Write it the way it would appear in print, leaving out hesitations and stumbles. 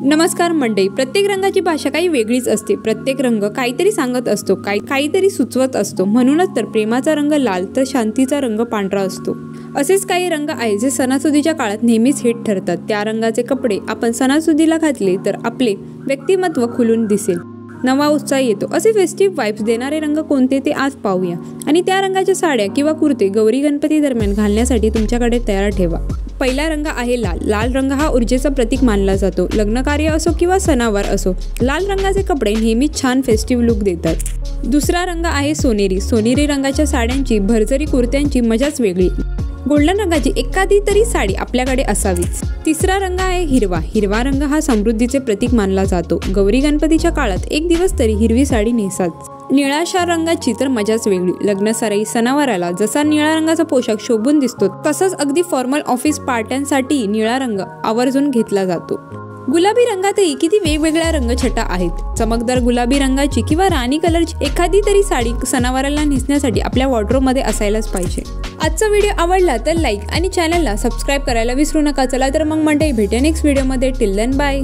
नमस्कार मंडळी, प्रत्येक रंगाची भाषा काही वेगळीच असते। प्रत्येक रंग काहीतरी सांगत असतो, काहीतरी सुचवत असतो। म्हणूनच तर प्रेमाचा रंग लाल तर शांतीचा रंग पांढरा असतो। असेच काही रंग आहेत जे सणासुदीच्या काळात नेहमीच हिट ठरतात। त्या रंगाचे कपडे आपण सणासुदीला घातले तर आपले व्यक्तिमत्व खुलून दिसेल, नवा उत्साह येतो। असे फेस्टिव्ह वाइब्स देणारे रंग कोणते ते आज पाहूया। आणि त्या रंगाच्या साड्या किंवा कुर्ते गौरी गणपती दरम्यान घालण्यासाठी तुमच्याकडे तयार ठेवा। पहिला रंग आहे लाल। लाल रंग हा ऊर्जेचा प्रतीक मानला जातो। लग्न कार्य असो किंवा सणावार असो, लाल रंगाचे कपडे नेहमीच छान फेस्टिव्ह लुक देतात। दुसरा रंग आहे सोनेरी। सोनेरी रंगाच्या साड्यांची, भरजरी कुर्त्यांची मजाच वेगळी। गोल्डन रंगाची एखादी तरी साडी आपल्याकडे असावीच। तिसरा रंग आहे हिरवा। हिरवा रंग हा समृद्धीचे प्रतीक मानला जातो। गौरी गणपतीच्या काळात एक दिवस तरी हिरवी साडी नेसाच। निळाशा रंगाची तर मजाच वेगळी। लग्न सराई सणावाराला जसा निळा रंगाचा पोशाख शोभून दिसतो, तसंच अगदी फॉर्मल ऑफिस पार्ट्यांसाठी निळा रंग आवर्जून घेतला जातो। गुलाबी रंगातही किती वेगवेगळ्या रंगछटा आहेत। चमकदार गुलाबी रंगाची किंवा राणी कलरची एखादी तरी साडी सणावाराला नेसण्यासाठी आपल्या वॉर्डरोबमध्ये असायलाच पाहिजे। आजचा व्हिडिओ आवडला तर लाईक आणि चॅनलला सबस्क्राईब करायला विसरू नका। चला तर मग मंडळी, भेटूया नेक्स्ट व्हिडिओमध्ये। Till then bye.